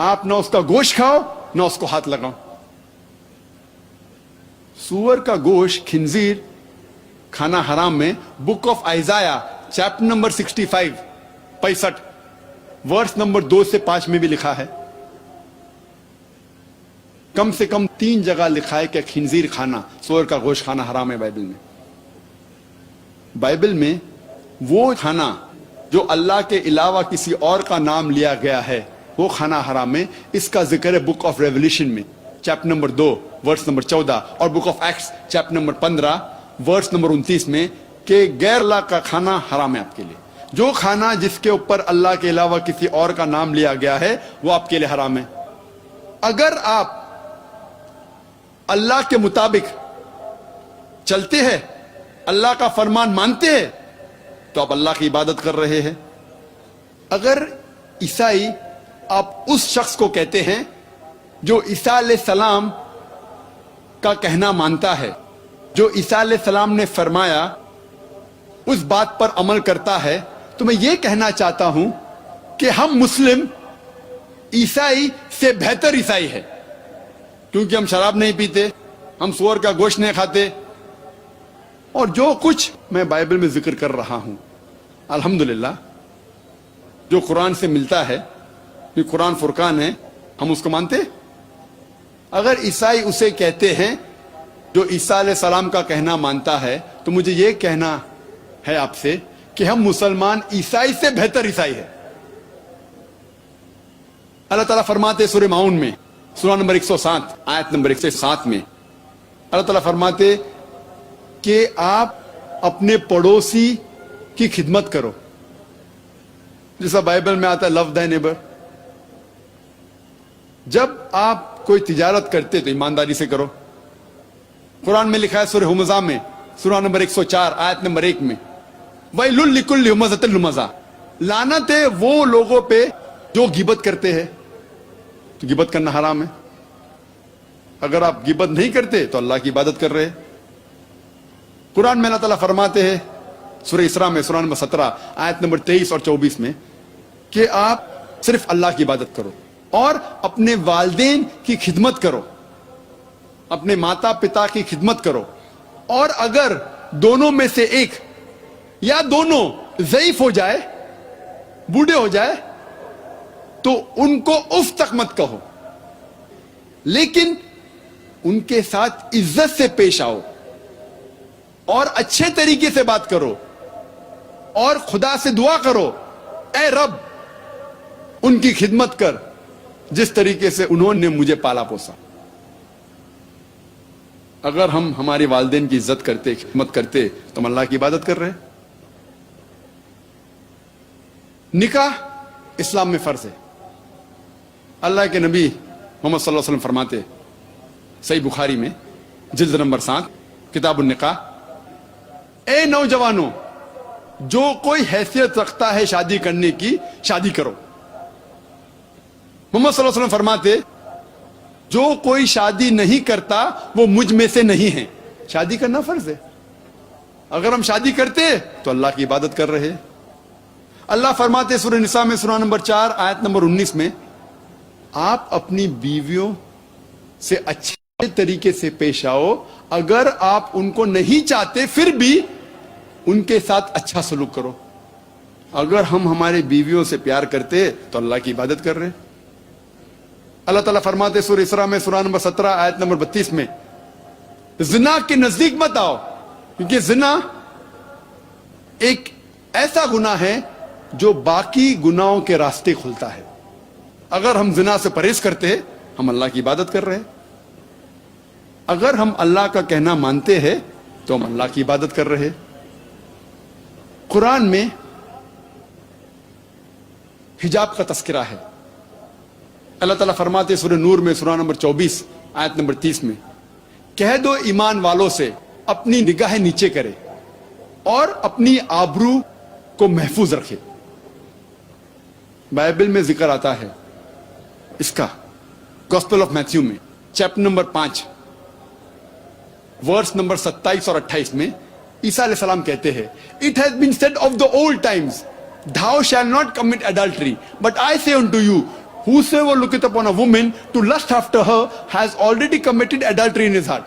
آپ نہ اس کا گوشت کھاؤ نہ اس کو ہاتھ لگاؤ. سور کا گوشت خنزیر کھانا حرام میں book of Isaiah chapter number 65 verse number 2 سے 5 میں بھی لکھا ہے. کم سے کم 3 جگہ لکھا ہے کہ خنزیر کھانا، سور کا گوشت کھانا حرام ہے بائبل میں. بائبل میں وہ کھانا جو اللہ کے علاوہ کسی اور کا نام لیا گیا ہے وہ کھانا حرام ہے. اس کا ذکر ہے بک آف ریولیشن میں چیپٹر نمبر 2 ورس نمبر 14 اور book of Acts chapter number 15 verse number 29 میں کہ غیر اللہ کا کھانا حرام ہے آپ کے لیے. جو کھانا جس کے اوپر اللہ کے علاوہ کسی اور کا نام لیا گیا ہے وہ آپ کے لیے حرام ہے. اگر آپ اللہ کے مطابق چلتے ہیں، اللہ کا فرمان مانتے ہیں، تو آپ اللہ کی عبادت کر رہے ہیں. اگر عیسائی آپ اس شخص کو کہتے ہیں جو عیسیٰ علیہ السلام کا کہنا مانتا ہے، جو عیسیٰ علیہ السلام نے فرمایا اس بات پر عمل کرتا ہے، تو میں یہ کہنا چاہتا ہوں کہ ہم مسلم عیسائی سے بہتر عیسائی ہے، کیونکہ ہم شراب نہیں پیتے، ہم سور کا گوشت نہیں کھاتے، اور جو کچھ میں بائبل میں ذکر کر رہا ہوں الحمدللہ جو قرآن سے ملتا ہے، یہ قرآن فرقان ہے، ہم اس کو مانتے. اگر عیسائی اسے کہتے ہیں جو عیسیٰ علیہ السلام کا کہنا مانتا ہے، تو مجھے یہ کہنا ہے آپ سے کہ ہم مسلمان عیسائی سے بہتر عیسائی ہے. اللہ تعالیٰ فرماتے سورہ ماؤن میں سورہ نمبر 107 آیت نمبر 107 میں اللہ تعالیٰ فرماتے کہ آپ اپنے پڑوسی کی خدمت کرو، جیسا بائبل میں آتا ہے لو thy neighbor. جب آپ کوئی تجارت کرتے تو ایمانداری سے کرو. قرآن میں لکھا ہے سورہ ہمزہ میں سورہ نمبر 104 آیت نمبر 1 میں وَيْلٌ لِكُلِّ ہُمَزَةٍ لُمَزَةٍ، لعنت ہے وہ لوگوں پہ جو غیبت کرتے ہیں. تو غیبت کرنا حرام ہے. اگر آپ غیبت نہیں کرتے تو اللہ کی عبادت کر رہے. قرآن میں اللہ تعالیٰ فرماتے ہیں سورہ اسراء میں سورہ نمبر 17 آیت نمبر 23 اور 24 میں کہ آپ صرف اللہ کی عبادت کرو اور اپنے والدین کی خدمت کرو، اپنے ماتا پتا کی خدمت کرو، اور اگر دونوں میں سے ایک یا دونوں ضعیف ہو جائے، بوڑھے ہو جائے، تو ان کو اف تک مت کہو، لیکن ان کے ساتھ عزت سے پیش آؤ اور اچھے طریقے سے بات کرو اور خدا سے دعا کرو، اے رب ان کی خدمت کر جس طریقے سے انہوں نے مجھے پالا پوسا. اگر ہم ہمارے والدین کی عزت کرتے، خدمت کرتے، تو ہم اللہ کی عبادت کر رہے. نکاح اسلام میں فرض ہے. اللہ کے نبی محمد صلی اللہ علیہ وسلم فرماتے صحیح بخاری میں جلد نمبر 7 کتاب النکاح، اے نوجوانوں جو کوئی حیثیت رکھتا ہے شادی کرنے کی، شادی کرو. محمد صلی اللہ علیہ وسلم فرماتے جو کوئی شادی نہیں کرتا وہ مجھ میں سے نہیں ہے. شادی کرنا فرض ہے. اگر ہم شادی کرتے تو اللہ کی عبادت کر رہے. اللہ فرماتے سورہ نساء میں سورہ نمبر 4 آیت نمبر 19 میں آپ اپنی بیویوں سے اچھے طریقے سے پیش آؤ، اگر آپ ان کو نہیں چاہتے پھر بھی ان کے ساتھ اچھا سلوک کرو. اگر ہم ہمارے بیویوں سے پیار کرتے تو اللہ کی عبادت کر رہے. اللہ تعالیٰ فرماتے سورہ اسراء میں سورہ نمبر 17 آیت نمبر 32 میں زنا کے نزدیک مت آؤ، کیونکہ زنا ایک ایسا گناہ ہے جو باقی گناہوں کے راستے کھلتا ہے. اگر ہم زنا سے پرہیز کرتے ہم اللہ کی عبادت کر رہے. اگر ہم اللہ کا کہنا مانتے ہیں تو ہم اللہ کی عبادت کر رہے. قرآن میں حجاب کا تذکرہ ہے. اللہ تعالیٰ فرماتے سورہ نور میں سورہ نمبر 24 آیت نمبر 30 میں کہہ دو ایمان والوں سے اپنی نگاہ نیچے کرے اور اپنی آبرو کو محفوظ رکھے. بائبل میں ذکر آتا ہے اس کا گوسپل آف میتھیو میں چیپٹر نمبر 5 ورس نمبر 27 اور 28 میں عیسیٰ علیہ السلام کہتے ہیں It has been said of the old times, thou shalt not commit adultery, but I say unto you, whosoever looketh upon a woman to lust after her has already committed adultery in his heart.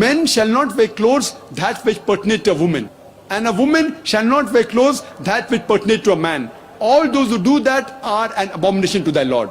men shall not wear clothes that which pertain to a woman, and a woman shall not wear clothes that which pertain to a man. All those who do that are an abomination to thy Lord.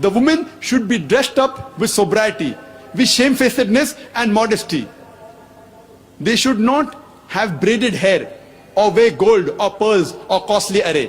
the woman should be dressed up with sobriety, with shamefacedness and modesty. They should not have braided hair or wear gold or pearls or costly array.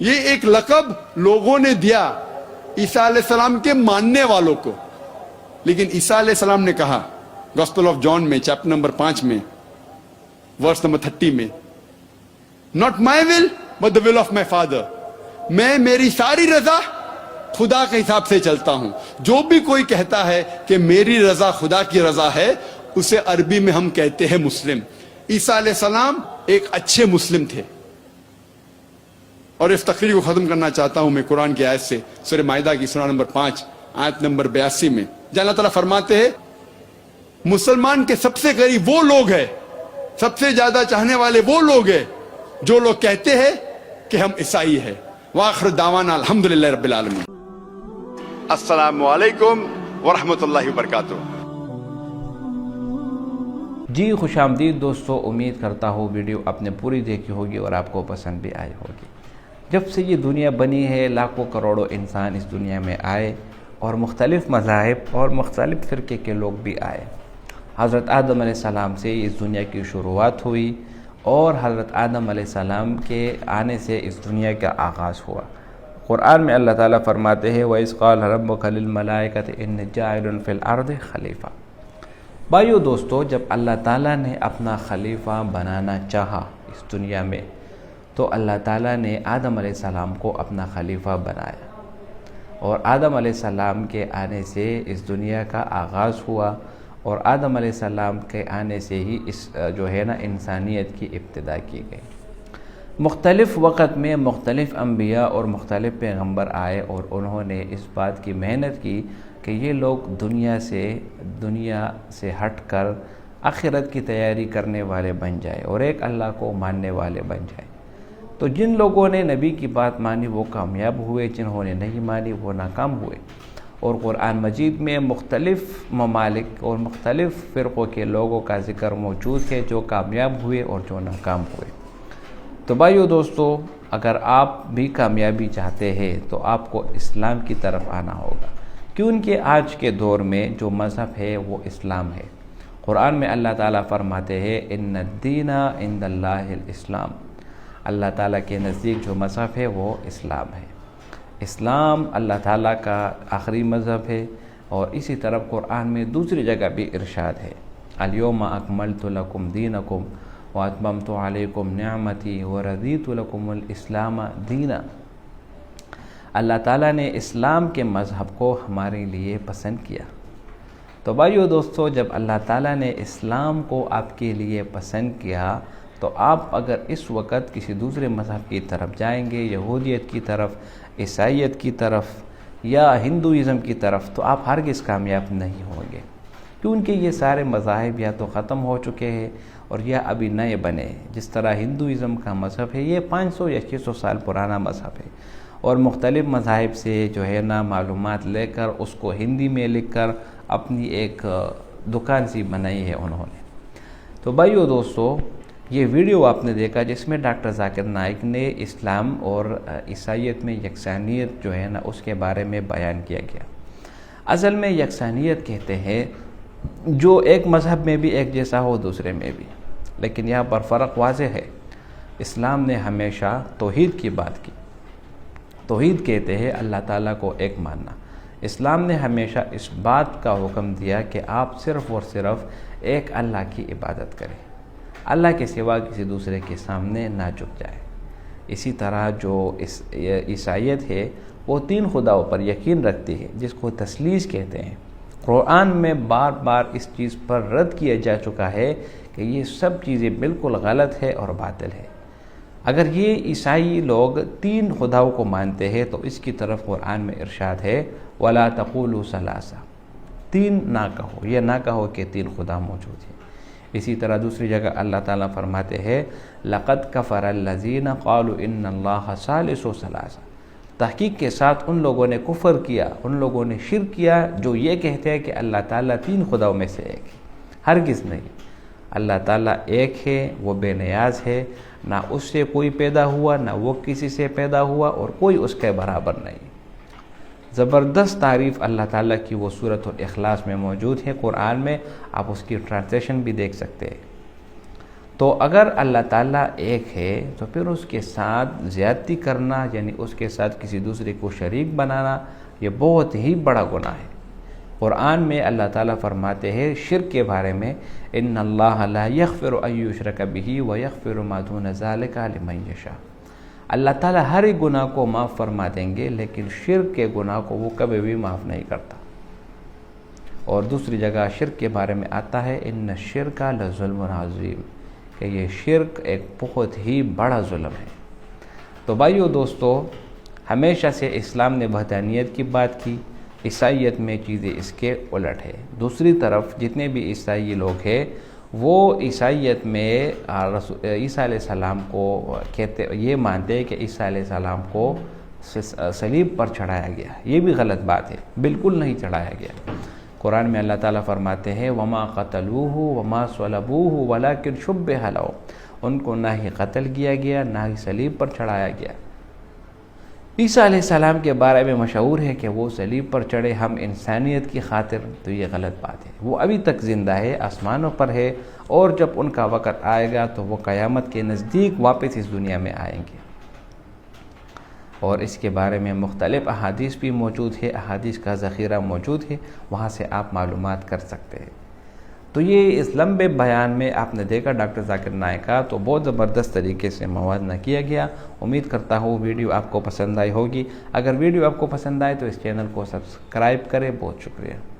یہ ایک لقب لوگوں نے دیا عیسیٰ علیہ السلام کے ماننے والوں کو، لیکن عیسیٰ علیہ السلام نے کہا گاسپل آف جان میں چیپٹر نمبر 5 میں ورس نمبر 30 میں، not my will but the will of my father, میں میری ساری رضا خدا کے حساب سے چلتا ہوں. جو بھی کوئی کہتا ہے کہ میری رضا خدا کی رضا ہے، اسے عربی میں ہم کہتے ہیں مسلم. عیسیٰ علیہ السلام ایک اچھے مسلم تھے. اور اس تقریر کو ختم کرنا چاہتا ہوں میں قرآن کی آیت سے، سورہ مائدہ کی سورہ نمبر 5 آیت نمبر 82 میں، جہاں اللہ تعالیٰ فرماتے ہیں مسلمان کے سب سے قریب وہ لوگ ہیں، سب سے زیادہ چاہنے والے وہ لوگ ہیں جو لوگ کہتے ہیں کہ ہم عیسائی ہیں. وآخر دعوانا الحمدللہ رب العالمین. السلام علیکم ورحمۃ اللہ وبرکاتہ. جی خوش آمدید دوستو، امید کرتا ہوں ویڈیو آپ نے پوری دیکھی ہوگی اور آپ کو پسند بھی آئی ہوگی. جب سے یہ دنیا بنی ہے لاکھوں کروڑوں انسان اس دنیا میں آئے اور مختلف مذاہب اور مختلف فرقے کے لوگ بھی آئے. حضرت آدم علیہ السلام سے اس دنیا کی شروعات ہوئی اور حضرت آدم علیہ السلام کے آنے سے اس دنیا کا آغاز ہوا. قرآن میں اللہ تعالیٰ فرماتے ہیں وَإِذْ قَالَ رَبُّكَ لِلْمَلَائِكَةِ إِنِّي جَاعِلٌ فِي الْأَرْضِ خَلِيفَةً. بھائیو دوستو، جب اللہ تعالیٰ نے اپنا خلیفہ بنانا چاہا اس دنیا میں تو اللہ تعالیٰ نے آدم علیہ السلام کو اپنا خلیفہ بنایا، اور آدم علیہ السلام کے آنے سے اس دنیا کا آغاز ہوا، اور آدم علیہ السلام کے آنے سے ہی اس انسانیت کی ابتدا کی گئی. مختلف وقت میں مختلف انبیاء اور مختلف پیغمبر آئے اور انہوں نے اس بات کی محنت کی کہ یہ لوگ دنیا سے ہٹ کر آخرت کی تیاری کرنے والے بن جائے اور ایک اللہ کو ماننے والے بن جائے. تو جن لوگوں نے نبی کی بات مانی وہ کامیاب ہوئے، جنہوں نے نہیں مانی وہ ناکام ہوئے. اور قرآن مجید میں مختلف ممالک اور مختلف فرقوں کے لوگوں کا ذکر موجود ہے جو کامیاب ہوئے اور جو ناکام ہوئے. تو بھائیو دوستو، اگر آپ بھی کامیابی چاہتے ہیں تو آپ کو اسلام کی طرف آنا ہوگا، کیونکہ آج کے دور میں جو مذہب ہے وہ اسلام ہے. قرآن میں اللہ تعالیٰ فرماتے ہیں ان الدین عند اللہ الاسلام. اللہ تعالیٰ کے نزدیک جو مذہب ہے وہ اسلام ہے. اسلام اللہ تعالیٰ کا آخری مذہب ہے. اور اسی طرح قرآن میں دوسری جگہ بھی ارشاد ہے الیوم اکملت لکم دینکم واتممت علیکم نعمتی ورضیت لکم الاسلام دینا. اللہ تعالیٰ نے اسلام کے مذہب کو ہمارے لیے پسند کیا. تو بھائیو دوستو، جب اللہ تعالیٰ نے اسلام کو آپ کے لیے پسند کیا تو آپ اگر اس وقت کسی دوسرے مذہب کی طرف جائیں گے، یہودیت کی طرف، عیسائیت کی طرف یا ہندوازم کی طرف، تو آپ ہرگز کامیاب نہیں ہوں گے، کیونکہ یہ سارے مذاہب یا تو ختم ہو چکے ہیں اور یا ابھی نئے بنے ہیں. جس طرح ہندوازم کا مذہب ہے یہ 500 یا 600 سال پرانا مذہب ہے، اور مختلف مذاہب سے معلومات لے کر اس کو ہندی میں لکھ کر اپنی ایک دکان سی بنائی ہے انہوں نے. تو بھائیو دوستو، یہ ویڈیو آپ نے دیکھا جس میں ڈاکٹر ذاکر نائک نے اسلام اور عیسائیت میں یکسانیت اس کے بارے میں بیان کیا گیا. اصل میں یکسانیت کہتے ہیں جو ایک مذہب میں بھی ایک جیسا ہو دوسرے میں بھی، لیکن یہاں پر فرق واضح ہے. اسلام نے ہمیشہ توحید کی بات کی. توحید کہتے ہیں اللہ تعالیٰ کو ایک ماننا. اسلام نے ہمیشہ اس بات کا حکم دیا کہ آپ صرف اور صرف ایک اللہ کی عبادت کریں، اللہ کے سوا کسی دوسرے کے سامنے نہ جھک جائے. اسی طرح جو عیسائیت ہے وہ 3 خداؤں پر یقین رکھتی ہے جس کو تثلیث کہتے ہیں. قرآن میں بار بار اس چیز پر رد کیا جا چکا ہے کہ یہ سب چیزیں بالکل غلط ہے اور باطل ہے. اگر یہ عیسائی لوگ 3 خداؤں کو مانتے ہیں تو اس کی طرف قرآن میں ارشاد ہے وَلَا تَقُولُوا ثَلَاثَةً. 3 نہ کہو، یہ نہ کہو کہ 3 خدا موجود ہیں. اسی طرح دوسری جگہ اللہ تعالیٰ فرماتے ہیں لَقَدْ كَفَرَ الَّذِينَ قَالُوا إِنَّ اللَّهَ ثَالِثُ ثَلَاثَةٍ. تحقیق کے ساتھ ان لوگوں نے کفر کیا، ان لوگوں نے شرک کیا جو یہ کہتے ہیں کہ اللہ تعالیٰ 3 خداؤں میں سے ایک ہے. ہرگز نہیں. اللہ تعالیٰ ایک ہے، وہ بے نیاز ہے، نہ اس سے کوئی پیدا ہوا نہ وہ کسی سے پیدا ہوا، اور کوئی اس کے برابر نہیں. زبردست تعریف اللہ تعالیٰ کی وہ سورۃ الاخلاص میں موجود ہے قرآن میں، آپ اس کی ٹرانسلیشن بھی دیکھ سکتے ہیں. تو اگر اللہ تعالیٰ ایک ہے تو پھر اس کے ساتھ زیادتی کرنا، یعنی اس کے ساتھ کسی دوسرے کو شریک بنانا، یہ بہت ہی بڑا گناہ ہے۔ قرآن میں اللہ تعالیٰ فرماتے ہیں شرک کے بارے میں، ان اللہ لا یغفر ان یشرک بہ ویغفر ما دون ذلک لمن یشاء۔ اللہ تعالیٰ ہر ایک گناہ کو معاف فرما دیں گے، لیکن شرک کے گناہ کو وہ کبھی بھی معاف نہیں کرتا۔ اور دوسری جگہ شرک کے بارے میں آتا ہے ان الشرک لظلم عظیم، کہ یہ شرک ایک بہت ہی بڑا ظلم ہے۔ تو بھائیو دوستو، ہمیشہ سے اسلام نے وحدانیت کی بات کی، عیسائیت میں چیزیں اس کے الٹ ہے۔ دوسری طرف جتنے بھی عیسائی لوگ ہیں وہ عیسائیت میں عیسیٰ علیہ السلام کو کہتے، یہ مانتے ہیں کہ عیسیٰ علیہ السلام کو صلیب پر چڑھایا گیا۔ یہ بھی غلط بات ہے، بالکل نہیں چڑھایا گیا۔ قرآن میں اللہ تعالیٰ فرماتے ہیں وَمَا قَتَلُوهُ وَمَا صَلَبُوهُ وَلَكِنْ شُبِّهَ لَهُمْ، ان کو نہ ہی قتل کیا گیا نہ ہی صلیب پر چڑھایا گیا۔ عیسیٰ علیہ السلام کے بارے میں مشہور ہے کہ وہ صلیب پر چڑھے ہم انسانیت کی خاطر، تو یہ غلط بات ہے۔ وہ ابھی تک زندہ ہے، آسمانوں پر ہے، اور جب ان کا وقت آئے گا تو وہ قیامت کے نزدیک واپس اس دنیا میں آئیں گے۔ اور اس کے بارے میں مختلف احادیث بھی موجود ہے، احادیث کا ذخیرہ موجود ہے، وہاں سے آپ معلومات کر سکتے ہیں۔ تو یہ اس لمبے بیان میں آپ نے دیکھا ڈاکٹر ذاکر نائک کا تو بہت زبردست طریقے سے موازنہ کیا گیا۔ امید کرتا ہوں ویڈیو آپ کو پسند آئی ہوگی۔ اگر ویڈیو آپ کو پسند آئے تو اس چینل کو سبسکرائب کریں۔ بہت شکریہ۔